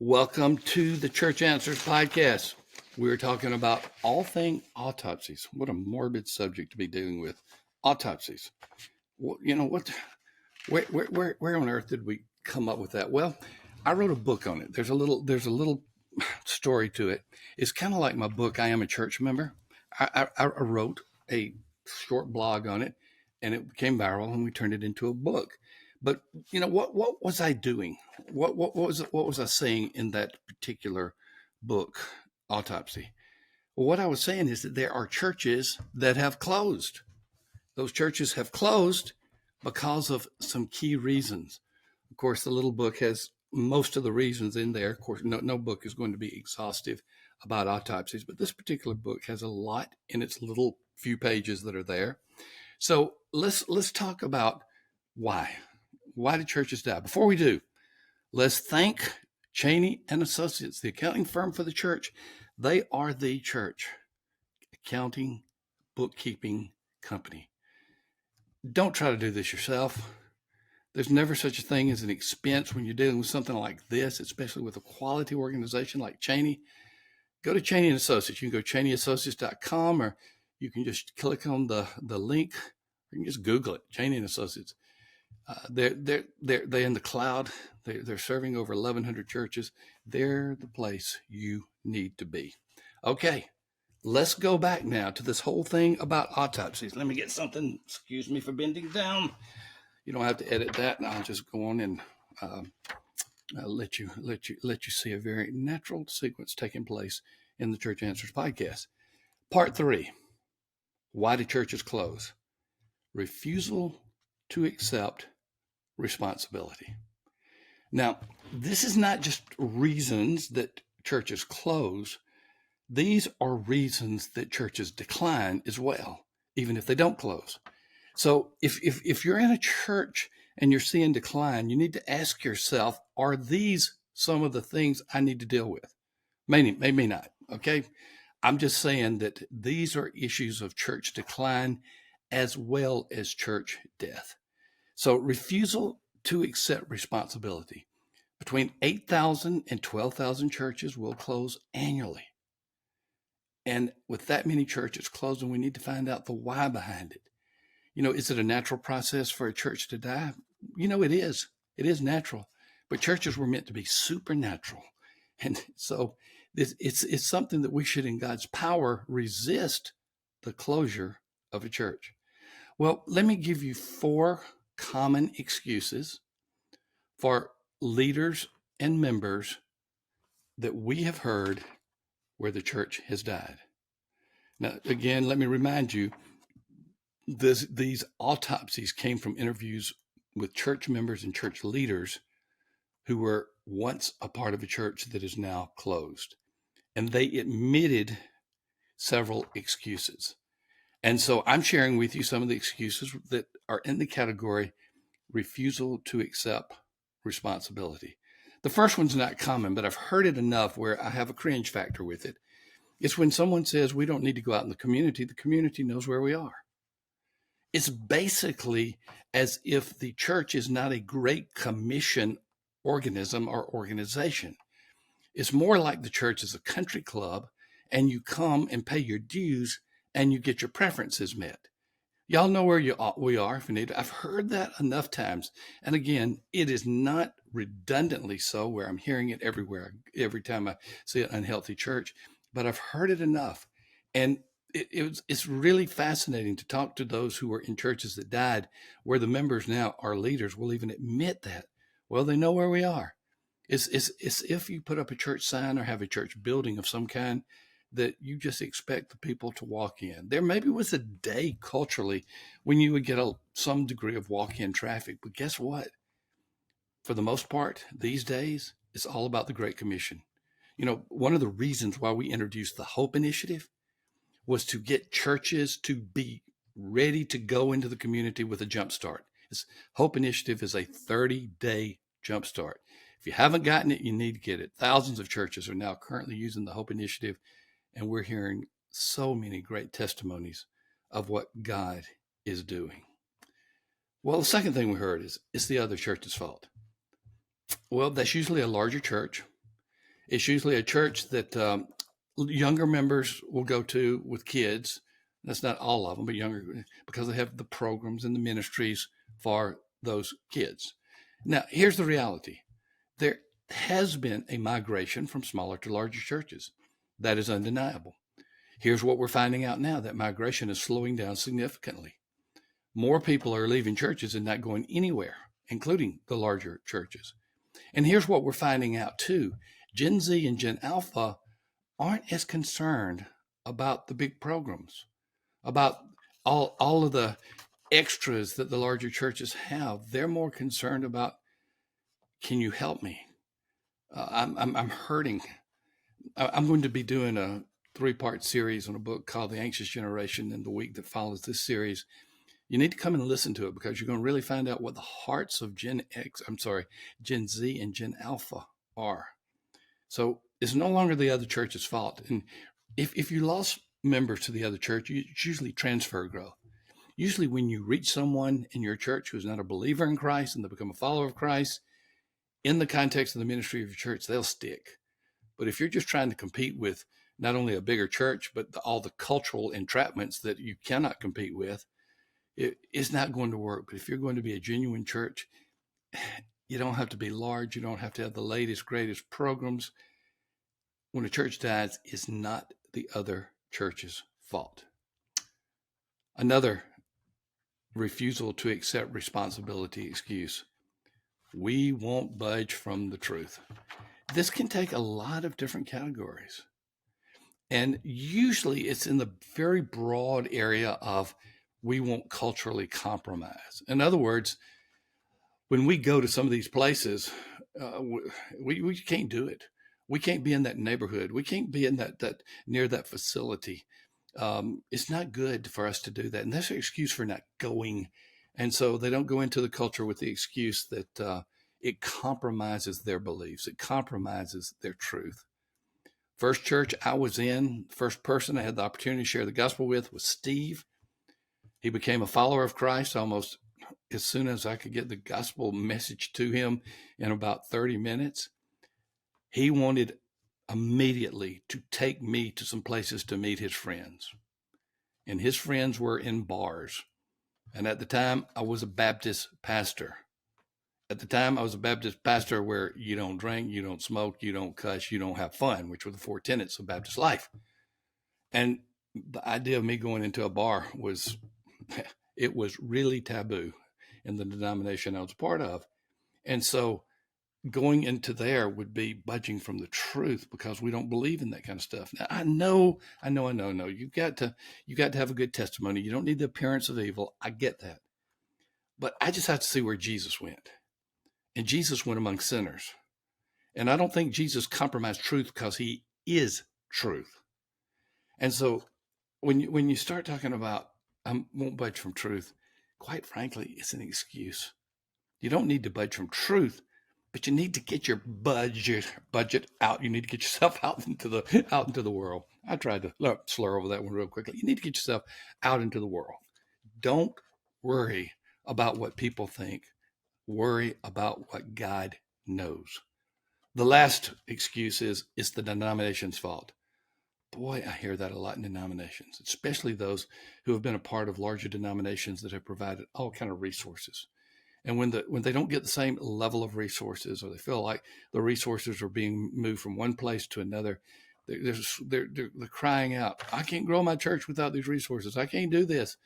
Welcome to the Church Answers podcast. We're talking about all thing autopsies. What a morbid subject to be dealing with. Autopsies. Well, you know what? Where on earth did we come up with that? Well, I wrote a book on it. There's a little story to it. It's kind of like my book. I Am a Church Member. I wrote a short blog on it, and it became viral, and we turned it into a book. But what was I doing? What was I saying in that particular book, Autopsy? Well, what I was saying is that there are churches that have closed. Those churches have closed because of some key reasons. Of course, the little book has most of the reasons in there. Of course, no book is going to be exhaustive about autopsies, but this particular book has a lot in its little few pages that are there. So let's talk about why. Why do churches die? Before we do, let's thank Cheney and Associates, the accounting firm for the church. They are the church accounting, bookkeeping company. Don't try to do this yourself. There's never such a thing as an expense when you're dealing with something like this, especially with a quality organization like Cheney. Go to Cheney and Associates. You can go CheneyAssociates.com, or you can just click on the link. You can just Google it, Cheney and Associates. They're in the cloud. They're serving over 1,100 churches. They're the place you need to be. Okay, let's go back now to this whole thing about autopsies. Let me get something. Excuse me for bending down. You don't have to edit that. I'll just go on and let you see a very natural sequence taking place in the Church Answers podcast. Part 3: Why do churches close? Refusal to accept responsibility. Now, this is not just reasons that churches close. These are reasons that churches decline as well, even if they don't close. So if you're in a church and you're seeing decline, you need to ask yourself, are these some of the things I need to deal with? Maybe not, okay? I'm just saying that these are issues of church decline as well as church death. So refusal to accept responsibility. Between 8,000 and 12,000 churches will close annually. And with that many churches closing, we need to find out the why behind it. Is it a natural process for a church to die? It is. It is natural. But churches were meant to be supernatural. And so it's something that we should, in God's power, resist the closure of a church. Well, let me give you 4 common excuses for leaders and members that we have heard where the church has died. Now, again, let me remind you, these autopsies came from interviews with church members and church leaders who were once a part of a church that is now closed. And they admitted several excuses. And so I'm sharing with you some of the excuses that are in the category refusal to accept responsibility. The first one's not common, but I've heard it enough where I have a cringe factor with it. It's when someone says we don't need to go out in the community knows where we are. It's basically as if the church is not a Great Commission organism or organization. It's more like the church is a country club, and you come and pay your dues and you get your preferences met. Y'all know where we are if you need to. I've heard that enough times. And again, it is not redundantly so where I'm hearing it everywhere, every time I see an unhealthy church, but I've heard it enough. And it's really fascinating to talk to those who were in churches that died, where the members now are leaders will even admit that. Well, they know where we are. It's if you put up a church sign or have a church building of some kind that you just expect the people to walk in. There maybe was a day culturally when you would get some degree of walk-in traffic, but guess what? For the most part, these days, it's all about the Great Commission. One of the reasons why we introduced the Hope Initiative was to get churches to be ready to go into the community with a jump start. This Hope Initiative is a 30-day jump start. If you haven't gotten it, you need to get it. Thousands of churches are now currently using the Hope Initiative, and we're hearing so many great testimonies of what God is doing. Well, the second thing we heard is it's the other church's fault. Well, that's usually a larger church. It's usually a church that younger members will go to with kids. That's not all of them, but younger, because they have the programs and the ministries for those kids. Now, here's the reality. There has been a migration from smaller to larger churches. That is undeniable. Here's what we're finding out now, that migration is slowing down significantly. More people are leaving churches and not going anywhere, including the larger churches. And here's what we're finding out too. Gen Z and Gen Alpha aren't as concerned about the big programs, about all of the extras that the larger churches have. They're more concerned about, can you help me? I'm hurting. I'm going to be doing a 3-part series on a book called The Anxious Generation in the week that follows this series. You need to come and listen to it, because you're going to really find out what the hearts of Gen Z and Gen Alpha are. So it's no longer the other church's fault. And if you lost members to the other church, it's usually transfer growth. Usually when you reach someone in your church who's not a believer in Christ and they become a follower of Christ, in the context of the ministry of your church, they'll stick. But if you're just trying to compete with not only a bigger church, but all the cultural entrapments that you cannot compete with, it's not going to work. But if you're going to be a genuine church, you don't have to be large. You don't have to have the latest, greatest programs. When a church dies, it's not the other church's fault. Another refusal to accept responsibility excuse. We won't budge from the truth. This can take a lot of different categories. And usually it's in the very broad area of, we won't culturally compromise. In other words, when we go to some of these places, we can't do it. We can't be in that neighborhood. We can't be in that near that facility. It's not good for us to do that. And that's an excuse for not going. And so they don't go into the culture with the excuse that it compromises their beliefs. It compromises their truth. First church I was in, first person I had the opportunity to share the gospel with was Steve. He became a follower of Christ almost as soon as I could get the gospel message to him, in about 30 minutes. He wanted immediately to take me to some places to meet his friends. And his friends were in bars. And at the time, I was a Baptist pastor. At the time, I was a Baptist pastor where you don't drink, you don't smoke, you don't cuss, you don't have fun, which were the 4 tenets of Baptist life. And the idea of me going into a bar was, it was really taboo in the denomination I was a part of. And so going into there would be budging from the truth, because we don't believe in that kind of stuff. Now, I know. You've got to have a good testimony. You don't need the appearance of evil. I get that. But I just have to see where Jesus went. And Jesus went among sinners. And I don't think Jesus compromised truth, because he is truth. And so when you start talking about, I won't budge from truth, quite frankly, it's an excuse. You don't need to budge from truth, but you need to get your budget out. You need to get yourself out into the world. I tried to slur over that one real quickly. You need to get yourself out into the world. Don't worry about what people think. Worry about what God knows. The last excuse is, it's the denomination's fault. Boy, I hear that a lot in denominations, especially those who have been a part of larger denominations that have provided all kind of resources. And when they don't get the same level of resources, or they feel like the resources are being moved from one place to another, they're crying out, I can't grow my church without these resources. I can't do this.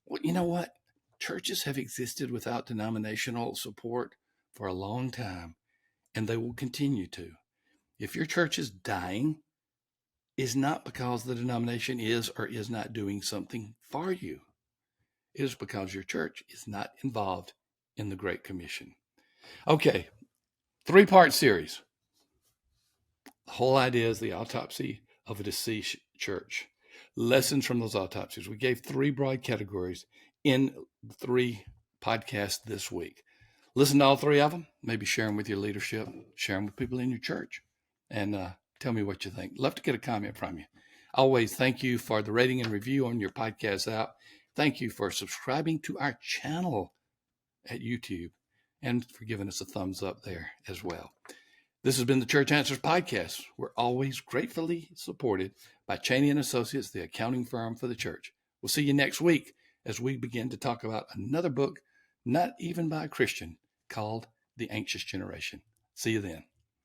Well, you know what? Churches have existed without denominational support for a long time, and they will continue to. If your church is dying, it's not because the denomination is or is not doing something for you. It is because your church is not involved in the Great Commission. Okay, 3-part series. The whole idea is the autopsy of a deceased church. Lessons from those autopsies. We gave 3 broad categories in 3 podcasts this week. Listen to all 3 of them. Maybe share them with your leadership. Share them with people in your church. And tell me what you think. Love to get a comment from you. Always thank you for the rating and review on your podcast app. Thank you for subscribing to our channel at YouTube, and for giving us a thumbs up there as well. This has been the Church Answers Podcast. We're always gratefully supported by Cheney & Associates, the accounting firm for the church. We'll see you next week as we begin to talk about another book, not even by a Christian, called The Anxious Generation. See you then.